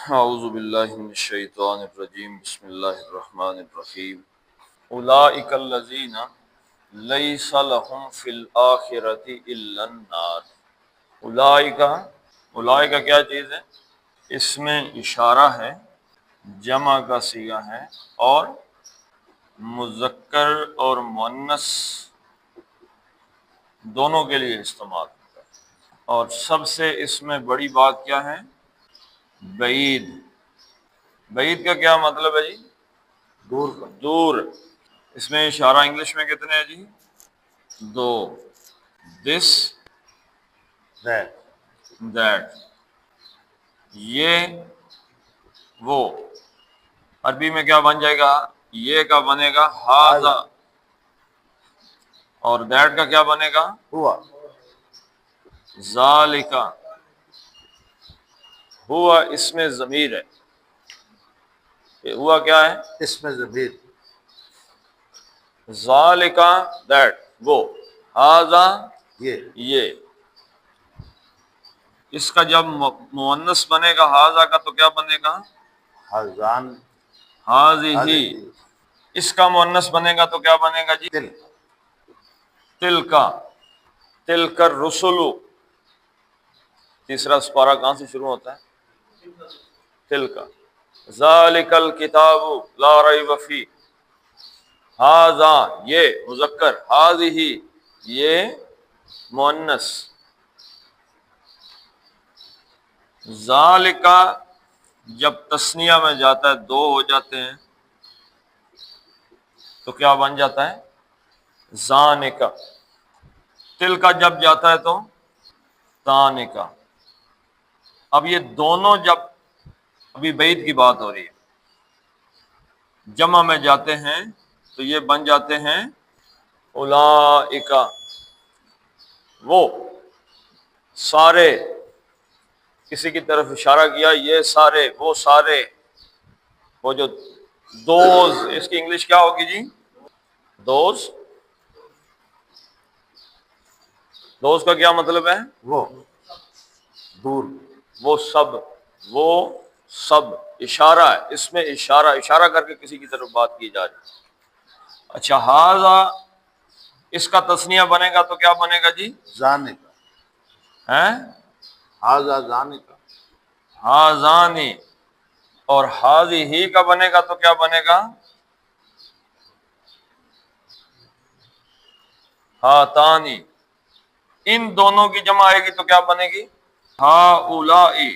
اعوذ باللہ من الشیطان الرجیم بسم اللہ الرحمن الرحیم اولئک الذین لیس لهم فی الآخرۃ الا النار۔ اولئک کیا چیز ہے؟ اس میں اشارہ ہے، جمع کا صیغہ ہے اور مذکر اور مؤنث دونوں کے لیے استعمال ہوتا ہے۔ اور سب سے اس میں بڑی بات کیا ہے؟ بعید۔ بعید کا کیا مطلب ہے جی؟ دور کا۔ دور۔ اس میں اشارہ انگلش میں کتنے ہیں جی؟ دو، دس، دیٹ، یہ وہ۔ عربی میں کیا بن جائے گا؟ یہ کا بنے گا ہاذا، اور دیٹ کا کیا بنے گا؟ ہوا۔ ذالکا، ہوا اس میں ضمیر ہے، یہ ہوا کیا ہے؟ اس میں ضمیر۔ ذالکا دیٹ وہ، ہاذا یہ۔ اس کا جب مؤنث بنے گا ہاذا کا تو کیا بنے گا؟ حضان۔ ہاذہ۔ اس کا مؤنث بنے گا تو کیا بنے گا جی؟ تل۔ تلکا، تلک الرسل۔ تیسرا سپارہ کہاں سے شروع ہوتا ہے؟ تلکا۔ ذالک الکتاب لا ریب فیہ، ہاذا یہ مذکر، ہاذہ یہ مؤنث۔ ذالکا جب تثنیہ میں جاتا ہے دو ہو جاتے ہیں تو کیا بن جاتا ہے؟ ذانکا۔ تلکا جب جاتا ہے تو تانکا۔ اب یہ دونوں جب، ابھی بعید کی بات ہو رہی ہے، جمع میں جاتے ہیں تو یہ بن جاتے ہیں اولئکا، وہ سارے۔ کسی کی طرف اشارہ کیا، یہ سارے، وہ سارے، وہ جو دوز، اس کی انگلش کیا ہوگی جی؟ دوز۔ دوز کا کیا مطلب ہے؟ وہ، دور۔ وہ سب، وہ سب۔ اشارہ ہے، اس میں اشارہ کر کے کسی کی طرف بات کی جا رہی ہے۔ اچھا، ہاذا اس کا تثنیہ بنے گا تو کیا بنے گا جی؟ ذانکا۔ ہیں؟ ہاذا ذانکا۔ ہاذانی۔ اور ہاذہ کا بنے گا تو کیا بنے گا؟ ہاتانی۔ ان دونوں کی جمع آئے گی تو کیا بنے گی؟ ہاؤلائی،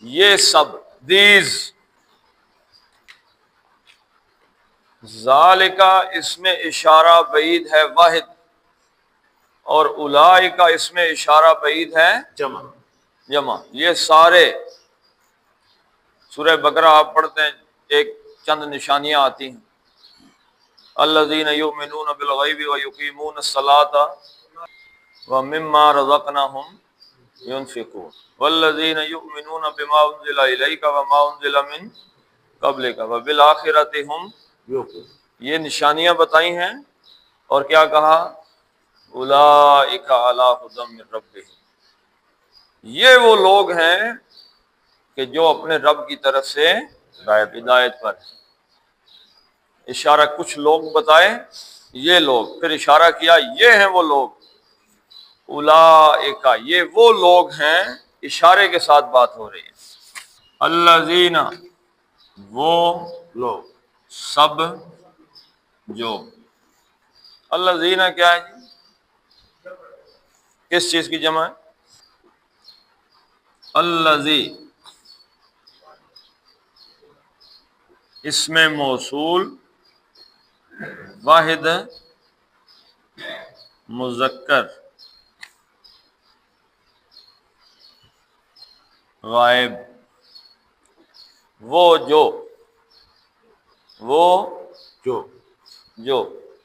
یہ سب، دیز۔ ذالکا اس میں اشارہ بعید ہے واحد، اور اولئکا اس میں اشارہ بعید ہے جمع، یہ سارے۔ سورہ بقرہ آپ پڑھتے ہیں، ایک چند نشانیاں آتی ہیں، الذین یؤمنون بالغیب ویقیمون الصلاۃ ومما رزقناہم ينفقون والذین یؤمنون بما انزل الیک وما انزل من قبلک وبالآخرۃ ہم۔ یہ نشانیاں بتائی ہیں، اور کیا کہا؟ اولئک علی ھدی من ربہم، یہ وہ لوگ ہیں کہ جو اپنے رب کی طرف سے ہدایت پر ہیں۔ اشارہ کچھ لوگ بتائے، یہ لوگ، پھر اشارہ کیا یہ ہیں وہ لوگ، اولئک یہ وہ لوگ ہیں، اشارے کے ساتھ بات ہو رہی ہے۔ الذین وہ لوگ، سب جو۔ الذین کیا ہے جی؟ کس چیز کی جمع ہے؟ الذی اسم موصول واحد مذکر غائب، وہ جو، وہ جو۔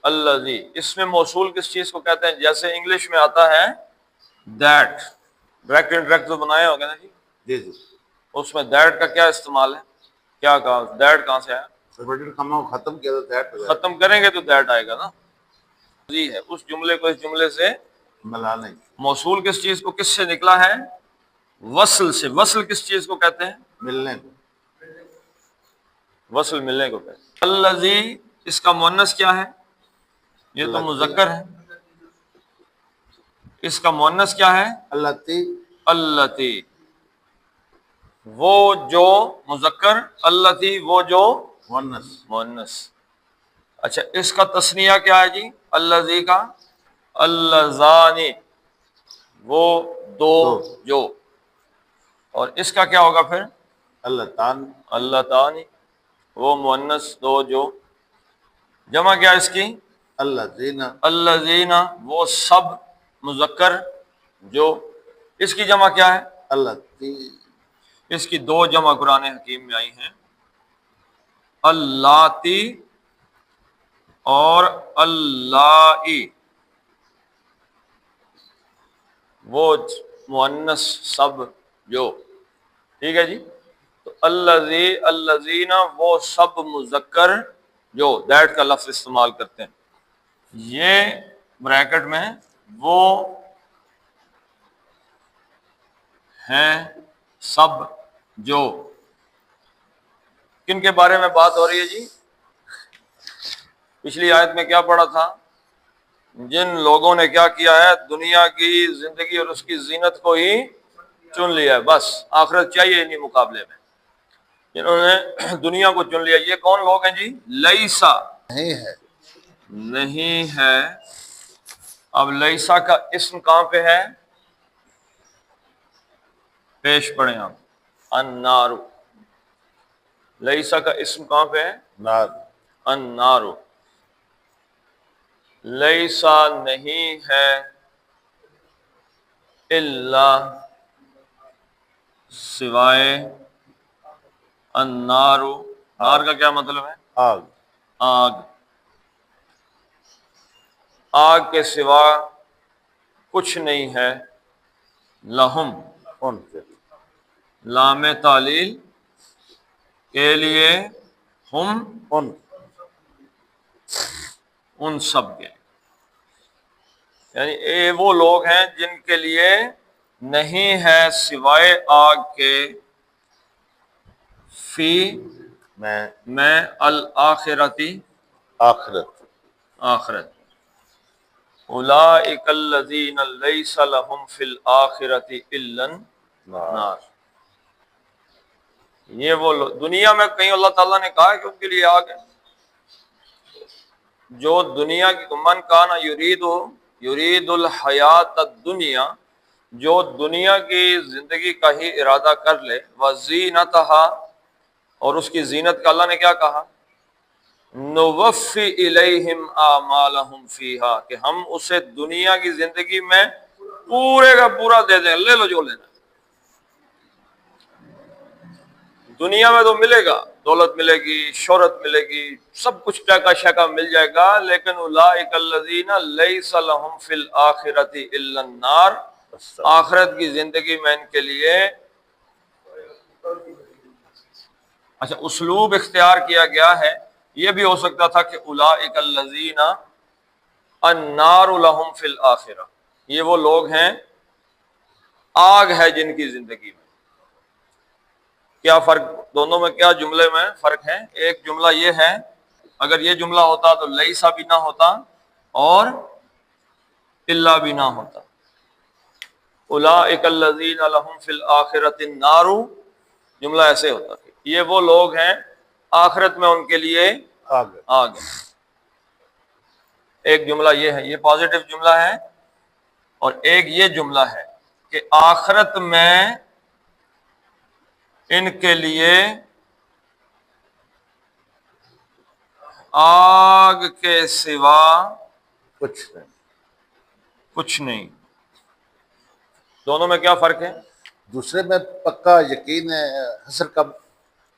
الذی اس میں موصول کس چیز کو کہتے ہیں؟ جیسے انگلش میں آتا ہے دیٹ، ڈائریکٹ انڈائریکٹ تو بنائے ہوگے نا جی، جی۔ اس میں دیٹ کا کیا استعمال ہے؟ کیا کہا؟ دیٹ کہاں سے آیا؟ ختم کیا تو دیٹ، ختم کریں گے تو دیٹ آئے گا نا۔ جی ہے، اس جملے کو اس جملے سے ملانے۔ موصول کس چیز کو کس سے نکلا ہے؟ وصل سے، وصل کس چیز کو کہتے ہیں؟ ملنے کو. وصل ملنے کو کہتے ہیں. الذی، اس کا مؤنث کیا ہے؟ یہ تو مذکر ہے. اس کا مؤنث کیا ہے؟ التی. التی. وہ جو مذکر، التی وہ جو مؤنث. مؤنث. اچھا اس کا تثنیہ کیا ہے جی؟ الذی کا اللذانی، وہ دو جو. اور اس کا کیا ہوگا پھر؟ اللہ تعالی. اللہ تعالی، وہ مؤنث دو جو. جمع کیا اس کی؟ اللہ زینا. الذین، وہ سب مذکر جو. اس کی جمع کیا ہے؟ اللہ تی. اس کی دو جمع قرآن حکیم میں آئی ہیں، اللاتی اور اللائی. وہ مؤنث سب جو. ٹھیک ہے جی. تو الذی، الذین وہ سب مذکر جو، دیٹ کا لفظ استعمال کرتے ہیں. یہ بریکٹ میں وہ ہیں سب جو. کن کے بارے میں بات ہو رہی ہے جی؟ پچھلی آیت میں کیا پڑھا تھا؟ جن لوگوں نے کیا کیا ہے؟ دنیا کی زندگی اور اس کی زینت کو ہی چن لیا ہے، بس آخرت چاہیے نہیں مقابلے میں. جنہوں نے دنیا کو چن لیا، یہ کون لوگ ہیں جی؟ لیسا، نہیں ہے. نہیں ہے. اب لیسا کا اسم کہاں پہ ہے؟ پیش پڑھیں آپ. النار. لیسا کا اسم کہاں پہ ہے؟ نار. النار. لیسا نہیں ہے، الا سوائے، النار. نار کا کیا مطلب ہے؟ آگ. آگ. آگ کے سوا کچھ نہیں ہے. لہم، ان سے. لام تعلیل کے لیے، ہم ان سب کے، یعنی اے وہ لوگ ہیں جن کے لیے نہیں ہے سوائے آگ کے، فی میں الآخرتی آخرت. آخرت. اولئک الذین لیس لہم فی الآخرۃ الا النار. یہ وہ دنیا میں کہیں اللہ تعالیٰ نے کہا ہے کہ ان کے لیے آگ ہے؟ جو دنیا کی، من کان یرید الحیات الدنیا، جو دنیا کی زندگی کا ہی ارادہ کر لے، وزینتہا اور اس کی زینت کا، اللہ نے کیا کہا؟ نوفی الیہم اعمالہم فیہا، کہ ہم اسے دنیا کی زندگی میں پورے کا پورا دے دیں، لے لو جو لینا. دنیا میں تو ملے گا، دولت ملے گی، شہرت ملے گی، سب کچھ ٹیکا شیکا مل جائے گا، لیکن اولئک الذین لیس لہم فی الآخرۃ الا النار، آخرت کی زندگی میں ان کے لیے. اچھا اسلوب اختیار کیا گیا ہے، یہ بھی ہو سکتا تھا کہ اولئک الذین النار لہم فی الآخرہ، یہ وہ لوگ ہیں آگ ہے جن کی زندگی میں. کیا فرق دونوں میں، کیا جملے میں فرق ہے؟ ایک جملہ یہ ہے، اگر یہ جملہ ہوتا تو لیسا بھی نہ ہوتا اور الا بھی نہ ہوتا. اولئک الذین لہم فی الآخرۃ النار، جملہ ایسے ہوتا کہ یہ وہ لوگ ہیں آخرت میں ان کے لیے آگ. ایک جملہ یہ ہے، یہ پازیٹو جملہ ہے. اور ایک یہ جملہ ہے کہ آخرت میں ان کے لیے آگ کے سوا کچھ نہیں. دونوں میں کیا فرق ہے؟ دوسرے میں پکا یقین ہے، حسر کم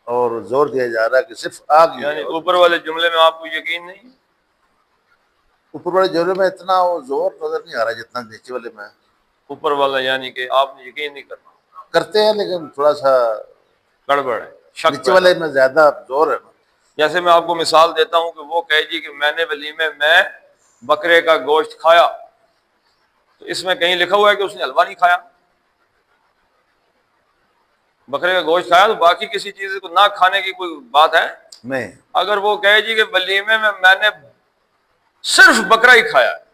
اور زور دیا جا رہا ہے کہ صرف آگ ہی ہے. یعنی اوپر والے جملے میں آپ کو یقین نہیں؟ اوپر والے جملے میں اتنا وہ زور نظر نہیں آ رہا جتنا نیچے والے میں. اوپر والا یعنی کہ آپ نے یقین نہیں کرنا، کرتے ہیں لیکن تھوڑا سا گڑبڑ ہے، شک نیچے والے میں زیادہ زور ہے. جیسے میں آپ کو مثال دیتا ہوں کہ وہ کہے جی کہ میں نے ولیمے میں بکرے کا گوشت کھایا، تو اس میں کہیں لکھا ہوا ہے کہ اس نے حلوہ نہیں کھایا؟ بکرے کا گوشت کھایا تو باقی کسی چیز کو نہ کھانے کی کوئی بات ہے نہیں. اگر وہ کہے جی کہ ولیمے میں نے صرف بکرا ہی کھایا ہے،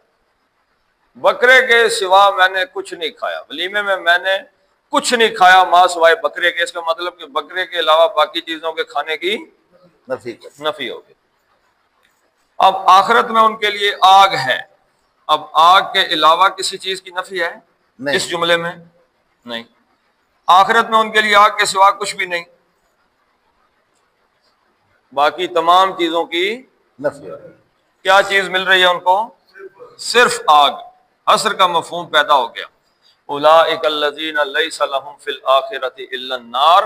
بکرے کے سوا میں نے کچھ نہیں کھایا، ولیمے میں نے کچھ نہیں کھایا ماں سوائے بکرے کے، اس کا مطلب کہ بکرے کے علاوہ باقی چیزوں کے کھانے کی نفی ہوگی۔ اب آخرت میں ان کے لیے آگ ہے، اب آگ کے علاوہ کسی چیز کی نفی ہے نہیں. اس جملے میں؟ نہیں، آخرت میں ان کے لیے آگ کے سوا کچھ بھی نہیں، باقی تمام چیزوں کی نفی. کیا چیز مل رہی ہے ان کو؟ صرف آگ۔ حصر کا مفہوم پیدا ہو گیا۔ اولئک الذین لیس لہم فی الآخرۃ الا النار،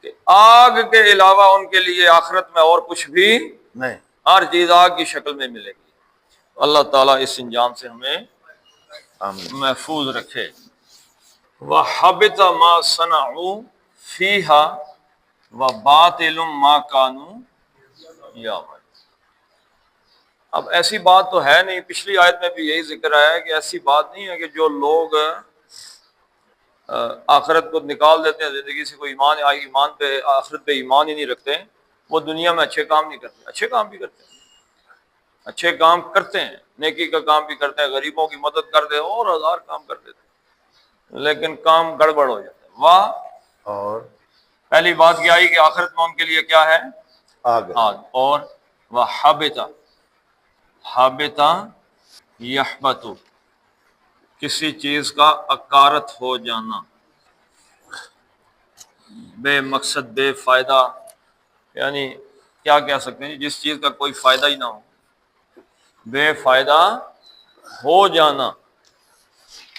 کہ آگ کے علاوہ ان کے لیے آخرت میں اور کچھ بھی نہیں. ہر چیز آگ کی شکل میں ملے گی۔ اللہ تعالیٰ اس انجام سے ہمیں آمین. محفوظ رکھے۔ وَحَبِطَ مَا صَنَعُوا فِيهَا وَبَاطِلٌ مَا كَانُوا يَعْمَلُونَ۔ اب ایسی بات تو ہے نہیں، پچھلی آیت میں بھی یہی ذکر آیا ہے کہ ایسی بات نہیں ہے کہ جو لوگ آخرت کو نکال دیتے ہیں زندگی سے، کوئی ایمان پہ آخرت پہ ایمان ہی نہیں رکھتے، وہ دنیا میں اچھے کام نہیں کرتے، اچھے کام بھی کرتے ہیں، اچھے کام کرتے ہیں، نیکی کا کام بھی کرتے ہیں، غریبوں کی مدد کرتے ہیں اور ہزار کام کر دیتے ہیں، لیکن کام گڑبڑ ہو جاتے ہیں۔ واہ، اور پہلی بات کیا آئی کہ آخرت میں ان کے لیے کیا ہے؟ آگ. آگ۔ اور وَحَبِطَ یحبط، کسی چیز کا اکارت ہو جانا، بے مقصد بے فائدہ، یعنی کیا کہہ سکتے ہیں جس چیز کا کوئی فائدہ ہی نہ ہو، بے فائدہ ہو جانا۔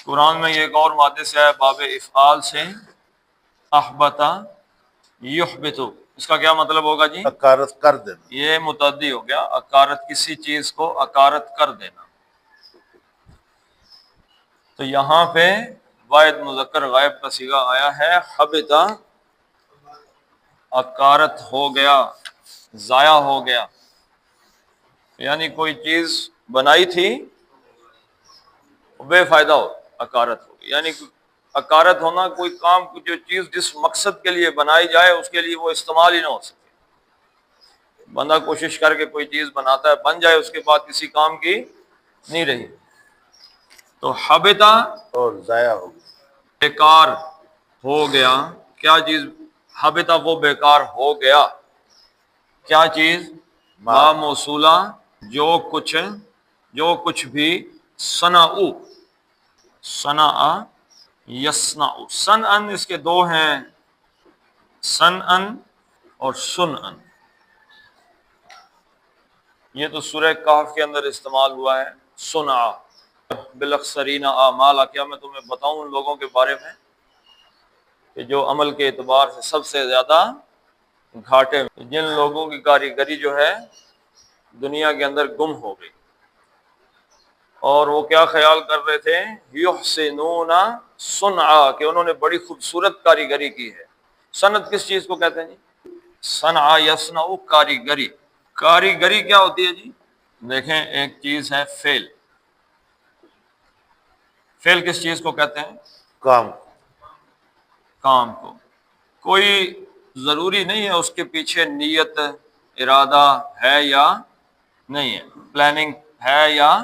قرآن میں یہ ایک اور مادے سے ہے، باب افعال سے، احبط یحبط، اس کا کیا مطلب ہوگا جی؟ اکارت کر دینا. یہ متعدی ہو گیا، اکارت، کسی چیز کو اکارت کر دینا۔ تو یہاں پہ واحد مذکر غائب کا صیغہ آیا ہے حبط، اکارت ہو گیا، ضائع ہو گیا، یعنی کوئی چیز بنائی تھی بے فائدہ ہو، اکارت ہو گئی، یعنی اکارت ہونا، کوئی کام، جو چیز جس مقصد کے لیے بنائی جائے اس کے لیے وہ استعمال ہی نہ ہو سکے۔ بندہ کوشش کر کے کوئی چیز بناتا ہے، بن جائے، اس کے بعد کسی کام کی نہیں رہی، تو حبطہ اور ضائع ہو گئی. بیکار ہو گیا۔ کیا چیز حبطہ؟ وہ بیکار ہو گیا، کیا چیز؟ ما موصولہ، جو کچھ بھی، صنعوا، صنع یصنع، صنعا اس کے دو ہیں، صنعا اور صنعا۔ یہ تو سورہ کہف کے اندر استعمال ہوا ہے، صنع بالاخسرین اعمالا۔ کیا میں تمہیں بتاؤں ان لوگوں کے بارے میں کہ جو عمل کے اعتبار سے سب سے زیادہ گھاٹے میں، جن لوگوں کی کاریگری جو ہے دنیا کے اندر گم ہو گئی، اور وہ کیا خیال کر رہے تھے؟ یحسنون صنعا، کہ انہوں نے بڑی خوبصورت کاریگری کی ہے۔ صنعت کس چیز کو کہتے ہیں جی؟ صنع یصنع، کاریگری۔ کاریگری کیا ہوتی ہے جی؟ دیکھیں، ایک چیز ہے فعل، فعل کس چیز کو کہتے ہیں؟ کام. کام کو۔ کوئی ضروری نہیں ہے اس کے پیچھے نیت، ارادہ ہے یا نہیں ہے، پلاننگ ہے یا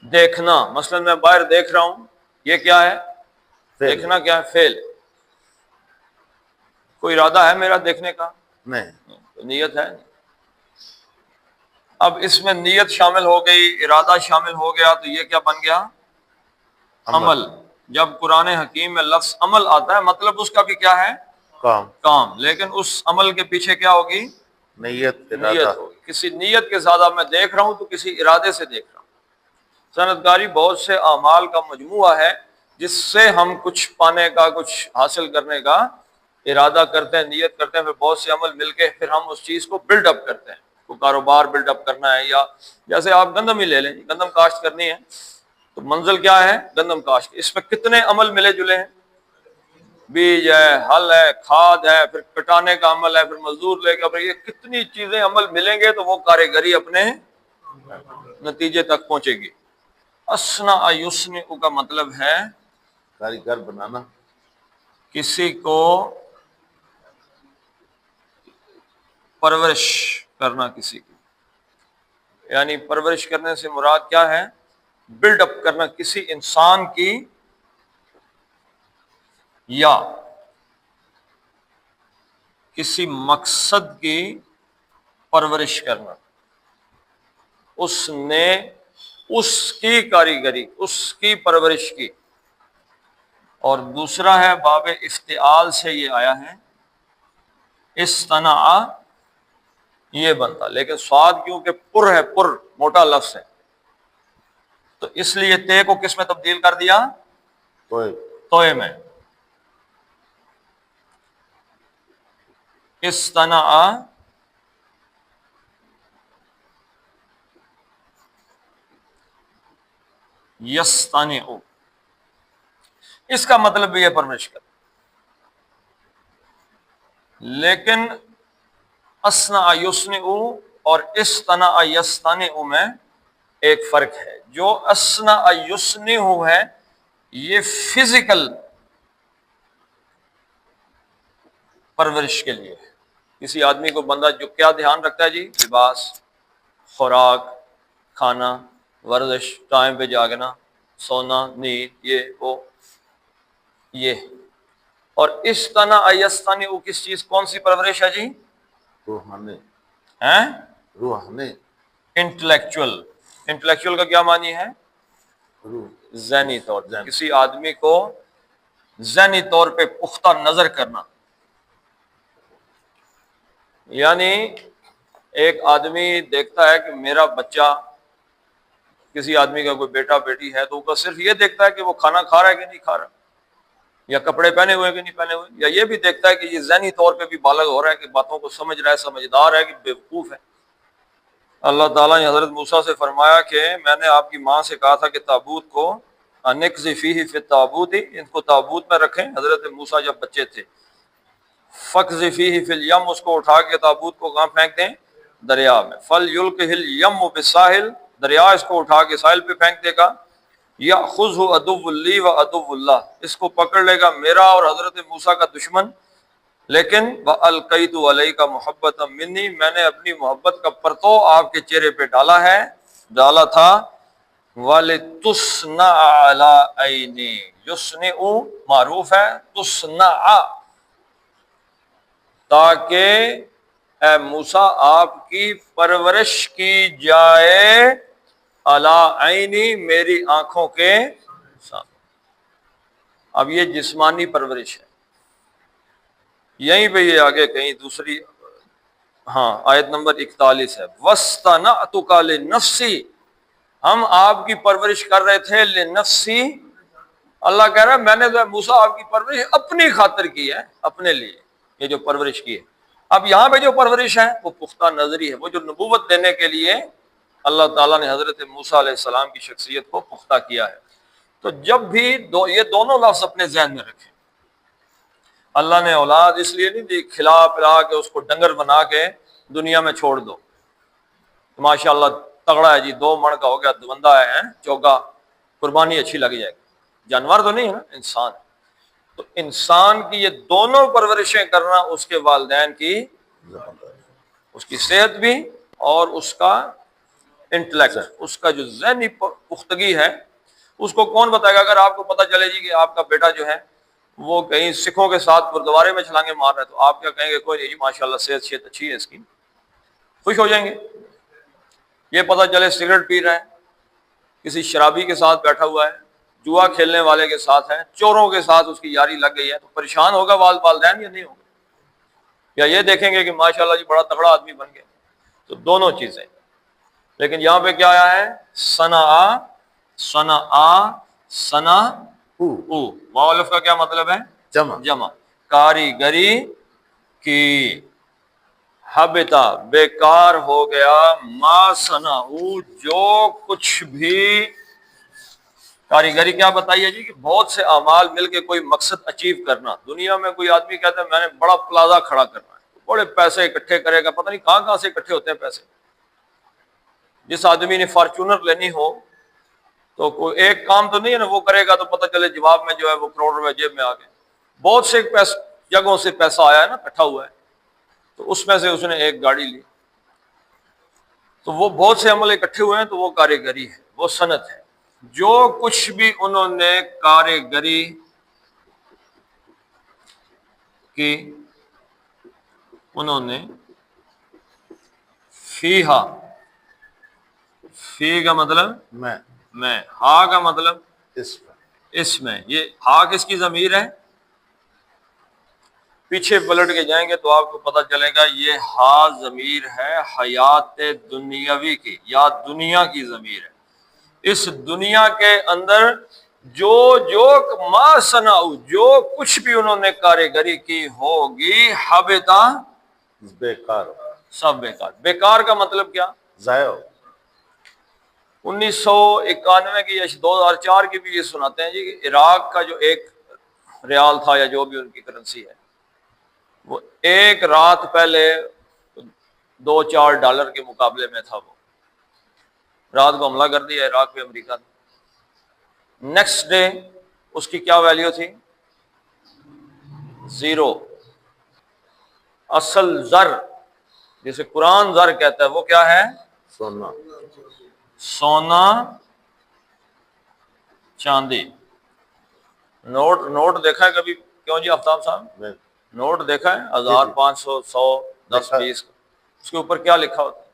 دیکھنا۔ مثلا میں باہر دیکھ رہا ہوں، یہ کیا ہے؟ فعل. دیکھنا کیا ہے؟ فعل۔ کوئی ارادہ ہے میرا دیکھنے کا؟ نہیں. نیت ہے۔ اب اس میں نیت شامل ہو گئی، ارادہ شامل ہو گیا، تو یہ کیا بن گیا؟ عمل۔ جب قرآن حکیم میں لفظ عمل آتا ہے، مطلب اس کا بھی کیا ہے؟ کام، لیکن اس عمل کے پیچھے کیا ہوگی؟ نیت، نیت ہوگی۔ کسی نیت کے ساتھ میں دیکھ رہا ہوں تو کسی ارادے سے دیکھ رہا ہوں۔ صنعت کاری بہت سے اعمال کا مجموعہ ہے جس سے ہم کچھ پانے کا، کچھ حاصل کرنے کا ارادہ کرتے ہیں، نیت کرتے ہیں، پھر بہت سے عمل مل کے پھر ہم اس چیز کو بلڈ اپ کرتے ہیں۔ کوئی کاروبار بلڈ اپ کرنا ہے، یا جیسے آپ گندم ہی لے لیں، گندم کاشت کرنی ہے تو منزل کیا ہے؟ گندم کاشت۔ اس میں کتنے عمل ملے جلے ہیں؟ بیج ہے، ہل ہے، کھاد ہے، پھر کٹانے کا عمل ہے، پھر مزدور لے کے، پھر یہ کتنی چیزیں عمل ملیں گے تو وہ کاریگری اپنے نتیجے تک پہنچے گی۔ اصنع یصنع کا مطلب ہے کاریگر بنانا۔ کسی کو پرورش کرنا، کسی کی، یعنی پرورش کرنے سے مراد کیا ہے؟ بلڈ اپ کرنا کسی انسان کی یا کسی مقصد کی پرورش کرنا، اس نے اس کی کاریگری، اس کی پرورش کی۔ اور دوسرا ہے باب افتعال سے یہ آیا ہے، استنع یہ بنتا، لیکن سواد کیونکہ پر ہے، پر موٹا لفظ ہے، تو اس لیے تے کو کس میں تبدیل کر دیا؟ توئے میں۔ استنع یستنع، اس کا مطلب بھی ہے پرورش کر، لیکن اصنع یصنع اور استنع یصطنع میں ایک فرق ہے۔ جو اصنع یصنع ہے یہ فزیکل پرورش کے لیے ہے۔ کسی آدمی کو بندہ جو کیا دھیان رکھتا ہے جی؟ لباس، خوراک، کھانا، ورزش، ٹائم پہ جاگنا، سونا، نیند، یہ وہ یہ۔ اور استنع یستنع کس چیز، کون سی پرورش ہے جی؟ روحانی، ہیں؟ روحانی، انٹلیکچول۔ انٹلیکچول کا کیا معنی ہے؟ ذہنی طور پہ، کسی آدمی کو ذہنی طور پہ پختہ نظر کرنا۔ یعنی ایک آدمی دیکھتا ہے کہ میرا بچہ، کسی آدمی کا کوئی بیٹا بیٹی ہے تو وہ صرف یہ دیکھتا ہے کہ وہ کھانا کھا رہا ہے کہ نہیں کھا رہا، یا کپڑے پہنے ہوئے کہ نہیں پہنے ہوئے، یا یہ بھی دیکھتا ہے کہ یہ ذہنی طور پہ بھی بالغ ہو رہا ہے، کہ باتوں کو سمجھ رہا ہے، سمجھدار ہے کہ بیوقوف ہے۔ اللہ تعالیٰ نے حضرت موسیٰ سے فرمایا کہ میں نے آپ کی ماں سے کہا تھا کہ تابوت کو انقذ فیہ فی التابوت، ان کو تابوت میں رکھیں۔ حضرت موسیٰ جب بچے تھے، فقذ فیہ فی الیم، اس کو اٹھا کے تابوت کو کہاں پھینک دیں؟ دریا میں۔ فلیلقہ الیم بالساحل، دریا اس کو اٹھا کے ساحل پہ پھینک دے گا۔ یأخذہ عدو لی و عدو اللہ، اس کو پکڑ لے گا میرا اور حضرت موسیٰ کا دشمن۔ لیکن وَأَلْقَيْتُ عَلَيْكَ مُحَبَّةً مِّنِّي، میں نے اپنی محبت کا پرتو آپ کے چہرے پہ ڈالا تھا۔ وَلِتُصْنَعَ عَلَىٰ عَيْنِي، یصنع معروف ہے، تصنع تاکہ اے موسیٰ آپ کی پرورش کی جائے، عَلَىٰ عَيْنِي میری آنکھوں کے سامنے۔ اب یہ جسمانی پرورش ہے۔ یہیں پہ یہ آگے کہیں دوسری آیت نمبر 41 ہے، وَاسْتَنَعْتُكَ لِنَفْسِي، ہم آپ کی پرورش کر رہے تھے لنفسی۔ اللہ کہہ رہا ہے میں نے تو موسیٰ آپ کی پرورش اپنی خاطر کی ہے، اپنے لیے یہ جو پرورش کی ہے۔ اب یہاں پہ جو پرورش ہے وہ پختہ نظری ہے، وہ جو نبوت دینے کے لیے اللہ تعالیٰ نے حضرت موسیٰ علیہ السلام کی شخصیت کو پختہ کیا ہے۔ تو جب بھی یہ دونوں لفظ اپنے ذہن میں رکھیں، اللہ نے اولاد اس لیے نہیں دی کھلا پلا کے اس کو ڈنگر بنا کے دنیا میں چھوڑ دو، ماشاء اللہ تگڑا ہے جی، 2 من کا ہو گیا، بندہ ہے چوگا، قربانی اچھی لگ جائے گی۔ جانور تو نہیں ہے نا، انسان۔ تو انسان کی یہ دونوں پرورشیں کرنا، اس کے والدین کی، اس کی صحت بھی اور اس کا انٹلیکٹ، اس کا جو ذہنی پختگی ہے، اس کو کون بتائے گا؟ اگر آپ کو پتہ چلے جی کہ آپ کا بیٹا جو ہے وہ کہیں سکھوں کے ساتھ گردوارے میں چھلانگے مار رہا ہے، تو آپ کیا کہیں گے؟ کوئی نہیں جی، ماشاءاللہ صحت اچھی ہے اس کی، خوش ہو جائیں گے۔ یہ پتہ چلے سگریٹ پی رہا ہے، کسی شرابی کے ساتھ بیٹھا ہوا ہے، جوا کھیلنے والے کے ساتھ ہے، چوروں کے ساتھ اس کی یاری لگ گئی ہے، تو پریشان ہوگا والدین یا نہیں ہوگا؟ یا یہ دیکھیں گے کہ ماشاءاللہ جی بڑا تگڑا آدمی بن گیا؟ تو دونوں چیزیں۔ لیکن یہاں پہ کیا آیا ہے؟ صنع واو الف کا کیا مطلب ہے؟ جمع، کاریگری کی۔ حبتا بیکار ہو گیا، ما صنعوا جو کچھ بھی۔ کاریگری کیا بتائیے جی؟ کہ بہت سے اعمال مل کے کوئی مقصد اچیو کرنا۔ دنیا میں کوئی آدمی کہتا ہے میں نے بڑا پلازا کھڑا کرنا ہے، بڑے پیسے اکٹھے کرے گا، پتہ نہیں کہاں سے اکٹھے ہوتے ہیں پیسے۔ جس آدمی نے فارچونر لینی ہو تو کوئی ایک کام تو نہیں ہے نا وہ کرے گا تو پتہ چلے جواب میں جو ہے وہ کروڑ روپے جیب میں آ گئے۔ بہت سے جگہوں سے پیسہ آیا ہے نا، اکٹھا ہوا ہے، تو اس میں سے اس نے ایک گاڑی لی، تو وہ بہت سے عمل اکٹھے ہوئے ہیں، تو وہ کاریگری ہے، وہ صنعت ہے۔ جو کچھ بھی انہوں نے کاریگری کی، انہوں نے فیہا، فی کا مطلب میں، ہا کا مطلب اس میں، یہ ہا کس کی ضمیر ہے؟ پیچھے پلٹ کے جائیں گے تو آپ کو پتہ چلے گا یہ ہا ضمیر ہے حیات دنیاوی کی، یا دنیا کی ضمیر ہے۔ اس دنیا کے اندر جو ما صنعوا، جو کچھ بھی انہوں نے کاریگری کی ہوگی، حبتا، بیکار، سب بیکار۔ بیکار کا مطلب کیا؟ ضائع۔ 1991 کی یا 2004 کی بھی یہ سناتے ہیں جی کہ عراق کا جو ایک ریال تھا یا جو بھی ان کی کرنسی ہے، وہ ایک رات پہلے $2-4 کے مقابلے میں تھا، وہ رات کو حملہ کر دیا عراق پہ امریکہ نے، نیکسٹ ڈے اس کی کیا ویلیو تھی؟ 0۔ اصل زر جسے قرآن زر کہتا ہے وہ کیا ہے؟ سونا، سونا، چاندی۔ نوٹ دیکھا ہے کبھی؟ کیوں جی آفتاب صاحب، نوٹ دیکھا ہے؟ 1000، 500، 100، 10، 20، اس کے اوپر کیا لکھا ہوتا ہے؟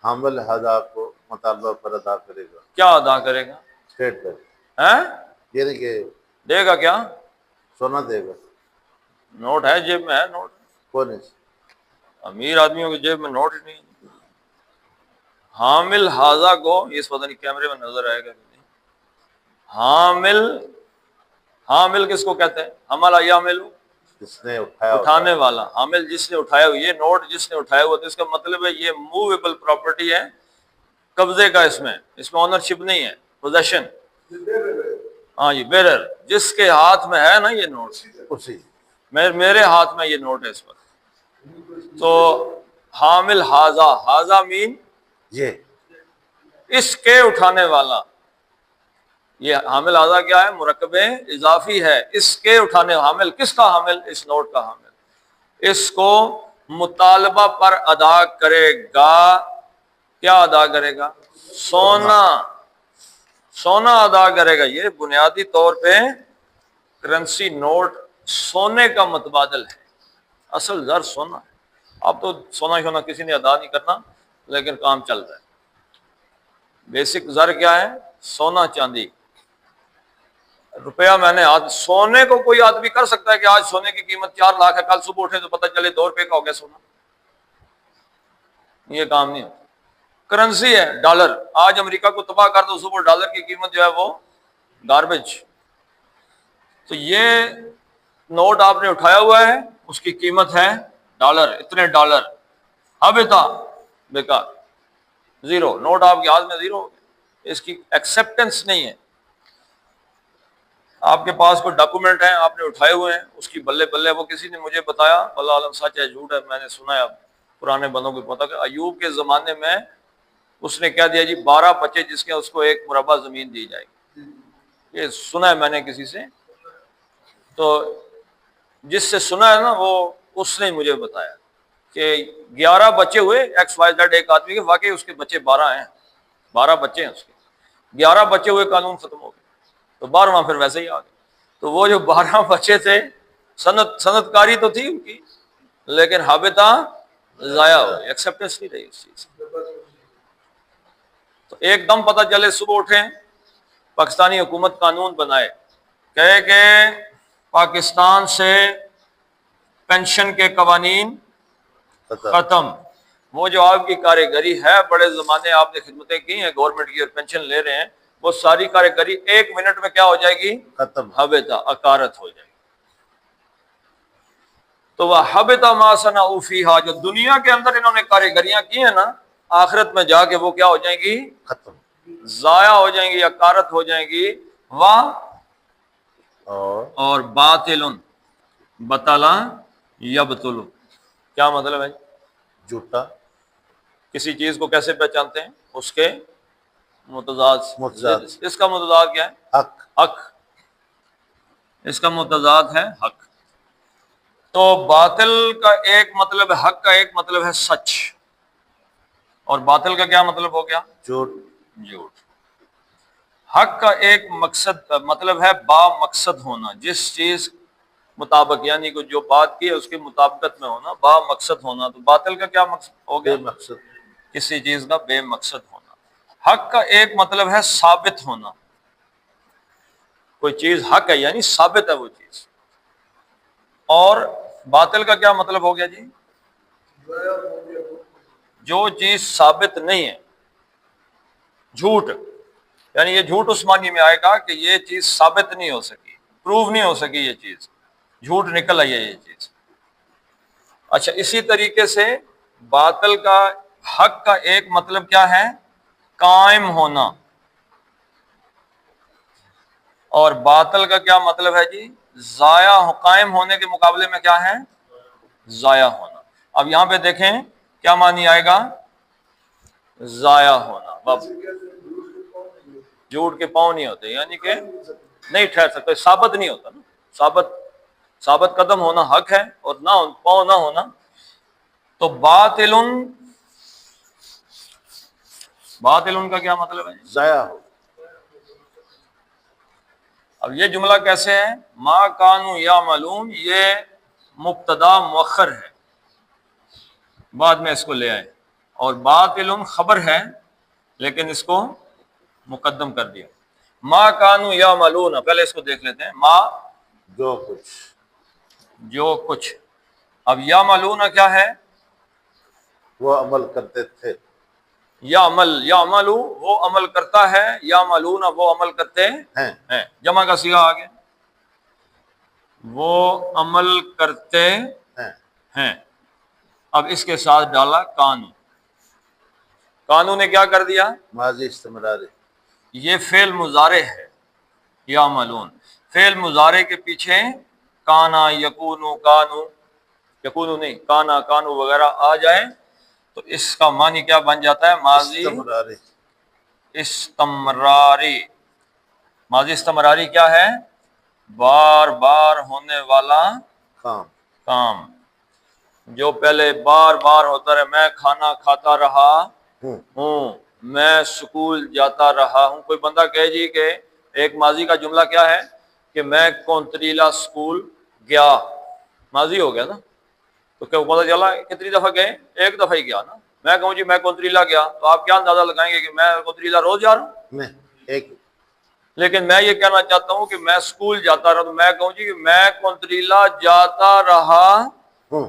حامل ہذا کو مطالبہ پر ادا کرے گا۔ کیا ادا کرے گا؟ اسٹیٹ بینک، ہیں؟ یعنی کہ دے گا کیا؟ سونا دے گا۔ نوٹ ہے جیب میں، ہے نوٹ؟ کون ہے؟ امیر آدمیوں کی جیب میں نوٹ ہی نہیں۔ حامل ہذا کو، یہ پتہ نہیں کیمرے میں نظر آئے گا کہ نہیں، حامل کس کو کہتے ہیں؟ حمل یحمل، جس نے اٹھایا، اٹھانے والا، حامل جس نے اٹھایا ہوا، یہ نوٹ جس نے اٹھایا ہوا، تو اس کا مطلب ہے یہ موویبل پراپرٹی ہے، قبضے کا، اس میں اونرشپ نہیں ہے، پوزیشن۔ ہاں جی، بیرر، جس کے ہاتھ میں ہے نا یہ نوٹ، اسی میرے ہاتھ میں یہ نوٹ ہے اس پر، تو حامل ہاذا مین یہ اس کے اٹھانے والا۔ یہ حامل ہاذا کیا ہے؟ مرکب اضافی ہے، اس کے اٹھانے، حامل کس کا؟ حامل اس نوٹ کا حامل، اس کو مطالبہ پر ادا کرے گا۔ کیا ادا کرے گا؟ سونا، سونا ادا کرے گا۔ یہ بنیادی طور پہ کرنسی نوٹ سونے کا متبادل ہے، اصل زر سونا ہے۔ اب تو سونا کسی نے ادا نہیں کرنا، لیکن کام چل رہا ہے۔ بیسک زر کیا ہے؟ سونا، چاندی۔ روپیہ میں نے سونے کو کوئی آدمی کر سکتا ہے کہ آج سونے کی قیمت 4 لاکھ ہے، کل صبح اٹھے تو پتہ چلے 2 روپے کا ہو گیا سونا؟ یہ کام نہیں ہوتا۔ کرنسی ہے ڈالر، آج امریکہ کو تباہ کر دو، صبح ڈالر کی قیمت جو ہے وہ گاربیج۔ تو یہ نوٹ آپ نے اٹھایا ہوا ہے، اس کی قیمت ہے ڈالر، اتنے ڈالر، حبتا، بیکار، 0۔ نوٹ آپ کے ہاتھ میں 0 ہو گیا، اس کی ایکسیپٹنس نہیں ہے۔ آپ کے پاس کوئی ڈاکومنٹ ہیں، آپ نے اٹھائے ہوئے ہیں، اس کی بلے بلے، وہ کسی نے مجھے بتایا، اللہ عالم سچ ہے جھوٹ ہے، میں نے سنا ہے، اب پرانے بندوں کو پتا کہ ایوب کے زمانے میں اس نے کیا دیا جی، 12 بچے جس کے اس کو 1 مربع زمین دی جائے گی، یہ سنا ہے میں نے کسی سے، تو جس سے سنا ہے نا وہ اس نے مجھے بتایا کہ 11 بچے ہوئے XYZ ایک آدمی کے، واقعی اس کے بچے 12 ہیں، 12 بچے ہیں اس کے، 11 بچے ہوئے، قانون ختم ہو گیا، تو 12واں پھر ویسے ہی آ گیا۔ تو وہ جو 12 بچے تھے، صنعت کاری تو تھی ان کی، لیکن حابطہ ضائع ہو گئی، ایکسیپٹنس نہیں رہی اس چیز۔ تو ایک دم پتہ چلے، صبح اٹھیں، پاکستانی حکومت قانون بنائے، کہے کہ پاکستان سے پینشن کے قوانین ختم۔ وہ جو آپ کی کاریگری ہے، بڑے زمانے آپ نے خدمتیں کی ہیں گورنمنٹ کی اور پینشن لے رہے ہیں، وہ ساری کاریگری 1 منٹ میں کیا ہو جائے گی؟ ختم، حبتا، اکارت ہو جائے گی۔ تو وہ حبتا ما صنعوا فیہا، جو دنیا کے اندر انہوں نے کاریگریاں کی ہیں نا، آخرت میں جا کے وہ کیا ہو جائیں گی؟ ختم، ضائع ہو جائیں گی، اکارت ہو جائیں گی۔ اور باطل، بطلا یبطل، کیا مطلب ہے؟ جھوٹا، کسی چیز کو کیسے پہچانتے ہیں؟ اس کے متضاد۔ متضاد، اس کا متضاد کیا ہے؟ حق، حق۔ اس کا متضاد ہے حق۔ تو باطل کا ایک مطلب ہے حق، کا ایک مطلب ہے سچ، اور باطل کا کیا مطلب ہو گیا؟ جھوٹ۔ جھوٹ۔ حق کا ایک مقصد مطلب ہے با مقصد ہونا، جس چیز مطابق، یعنی کہ جو بات کی ہے اس کی مطابقت میں ہونا، با مقصد ہونا۔ تو باطل کا کیا مقصد ہو گیا؟ بے مقصد۔ کسی چیز کا بے مقصد ہونا۔ حق کا ایک مطلب ہے ثابت ہونا، کوئی چیز حق ہے یعنی ثابت ہے وہ چیز۔ اور باطل کا کیا مطلب ہو گیا جی؟ جو چیز ثابت نہیں ہے، جھوٹ، یعنی یہ جھوٹ اس معنی میں آئے گا کہ یہ چیز ثابت نہیں ہو سکی، پروو نہیں ہو سکی، یہ چیز جھوٹ نکل آئی ہے یہ چیز۔ اچھا، اسی طریقے سے باطل کا حق کا ایک مطلب کیا ہے؟ قائم ہونا، اور باطل کا کیا مطلب ہے جی؟ ضائع۔ قائم ہونے کے مقابلے میں کیا ہے؟ ضائع ہونا۔ اب یہاں پہ دیکھیں کیا معنی آئے گا؟ ضائع ہونا۔ جھوٹ کے پاؤں نہیں ہوتے، یعنی کہ نہیں ٹھہر سکتے، ثابت نہیں ہوتا نا، ثابت قدم ہونا حق ہے، اور نہ پاؤں نہ ہونا۔ تو باطل کا کیا مطلب ہے؟ ضائع ہو۔ اب یہ جملہ کیسے ہے؟ ما کانوا یعملون، یہ مبتدا مؤخر ہے، بعد میں اس کو لے آئے، اور باطل خبر ہے لیکن اس کو مقدم کر دیا۔ ما کانوا یعملون، پہلے اس کو دیکھ لیتے ہیں۔ ما جو کچھ، اب یعملون کیا ہے؟ وہ عمل کرتے تھے۔ یعمل وہ عمل کرتا ہے، یعملون وہ عمل کرتے ہیں، جمع کا صیغہ آ گیا، وہ عمل کرتے ہیں۔ اب اس کے ساتھ ڈالا کانو نے کیا کر دیا؟ ماضی استمراری۔ یہ فعل مضارع ہے، یعملون فعل مضارع کے پیچھے کانا، یکونو، یکونو نہیں، کانا، کانو وغیرہ آ جائیں تو اس کا معنی کیا بن جاتا ہے؟ ماضی استمراری۔ ماضی استمراری کیا ہے؟ بار بار ہونے والا کام، جو پہلے بار بار ہوتا رہے۔ میں کھانا کھاتا رہا ہوں، میں سکول جاتا رہا ہوں۔ کوئی بندہ کہے جی کہ ایک ماضی کا جملہ کیا ہے کہ میں کونتریلا سکول گیا، ماضی ہو گیا نا، تو کیا پتہ چلا کتنی دفعہ گئے؟ ایک دفعہ ہی گیا نا۔ میں کہوں جی میں کونتریلا گیا، تو آپ کیا اندازہ لگائیں گے کہ میں کونتریلا روز جا رہا ہوں؟ لیکن میں یہ کہنا چاہتا ہوں کہ میں اسکول جاتا رہا، تو میں کہوں جی کہ میں کونتریلا جاتا رہا ہوں،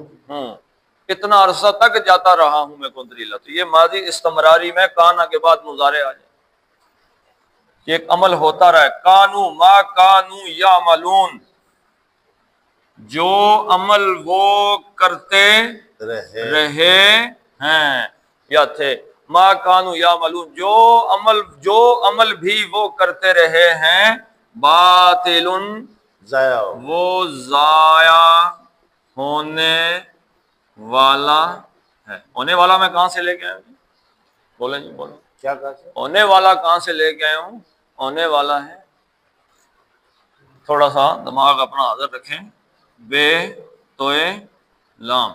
اتنا عرصہ تک جاتا رہا ہوں میں کونتریلا۔ تو یہ ماضی استمراری میں کانا کے بعد مضارع آ جائے، یہ ایک عمل ہوتا رہا ہے۔ کانو، ما کانو یعملون، جو عمل وہ کرتے رہے ہیں یا تھے۔ ما کانو یعملون، جو عمل بھی وہ کرتے رہے ہیں، باطل وہ ضائع ہونے والا ہے۔ ہونے والا میں کہاں سے لے کے آیا ہوں؟ بولیں جی، بولو کیا کہا؟ ہونے والا کہاں سے لے کے آیا ہوں؟ ہونے والا ہے، تھوڑا سا دماغ اپنا حاضر رکھیں۔ بے توئے لام،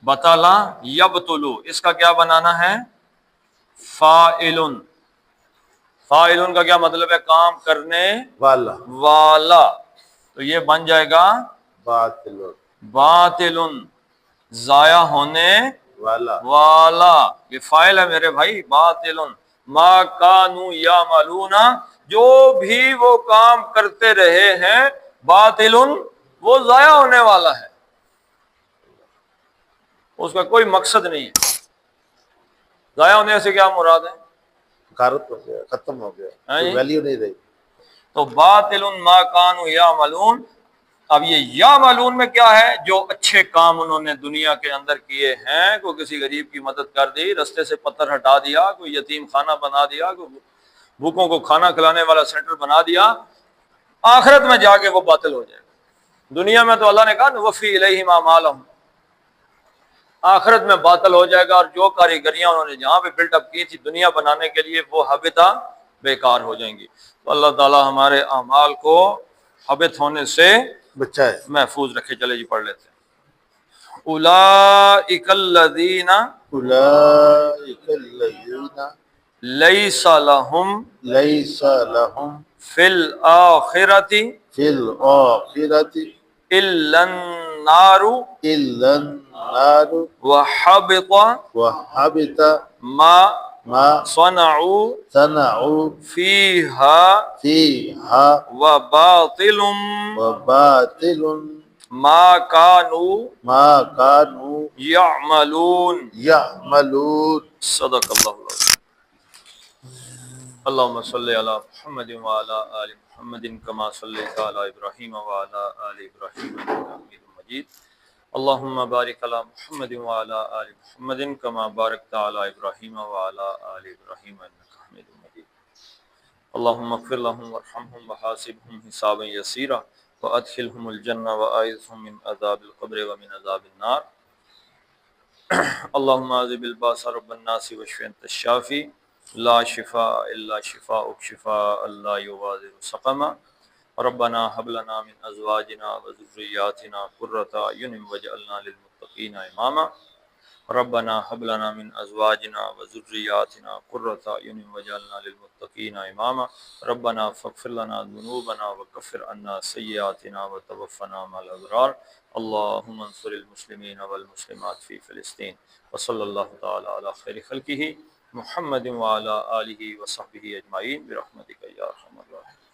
بطلا یبطلو، اس کا کیا بنانا ہے؟ فاعلن۔ فاعلن کا کیا مطلب ہے؟ کام کرنے والا، تو یہ بن جائے گا باطلن ضائع ہونے والا، یہ فاعل ہے میرے بھائی، باطلن ما کانوا یعملون، جو بھی وہ کام کرتے رہے ہیں، باطلن وہ ضائع ہونے والا ہے، اس کا کوئی مقصد نہیں ہے۔ ضائع ہونے سے کیا مراد ہے؟ ختم ہو گیا، ویلیو نہیں رہی۔ تو باطل ما کانوا یعملون۔ اب یہ یعملون میں کیا ہے؟ جو اچھے کام انہوں نے دنیا کے اندر کیے ہیں، کوئی کسی غریب کی مدد کر دی، رستے سے پتھر ہٹا دیا، کوئی یتیم خانہ بنا دیا، کوئی بھوکوں کو کھانا کھلانے والا سینٹر بنا دیا، آخرت میں جا کے وہ باطل ہو جائے گا۔ دنیا میں تو اللہ نے کہا وفی الیہم اعمالہم، آخرت میں باطل ہو جائے گا، اور جو کاریگریاں انہوں نے جہاں پہ بلڈ اپ کی تھی دنیا بنانے کے لیے، وہ حبطہ بیکار ہو جائیں گی۔ تو اللہ تعالی ہمارے اعمال کو حبت ہونے سے بچہ ہے. محفوظ رکھے. چلے جی پڑھ لیتے ہیں. اولئک الذین اولئک الذین لیس لہم لیس لہم فی الآخرۃ فی الآخرۃ الا النار الا النار وحبط وحبط ما ما صنعوا صنعوا فیہا فیہا وباطل وباطل ما کانوا ما كانوا یعملون. يعملون. صدق اللہ العظیم. اللهم صل على محمد وعلى آل محمد كما صليت على إبراهيم وعلى آل إبراهيم إنك حميد مجيد. اللهم بارك على محمد وعلى آل محمد كما باركت على إبراهيم وعلى آل إبراهيم إنك حميد مجيد. اللهم اغفر لهم وارحمهم وحاسبهم حسابا يسيرا وأدخلهم الجنة وأعذهم من عذاب القبر ومن عذاب النار. اللهم اذهب الباس رب الناس واشف انت الشافي لا شفاء الا شفاءك شفاء لا يغادر سقما. ربنا هب لنا من ازواجنا وذرياتنا قرة اعين واجعلنا للمتقين اماما. ربنا هب لنا من ازواجنا وذرياتنا قرة اعين واجعلنا للمتقين اماما. ربنا فاغفر لنا ذنوبنا وكفر عنا سيئاتنا وتوفنا مع الابرار. اللهم انصر المسلمين والمسلمات في فلسطين. وصلى الله تعالى على خير خلقه محمد وعلى آله وصحبه أجمعين برحمتك يا أرحم الراحمين.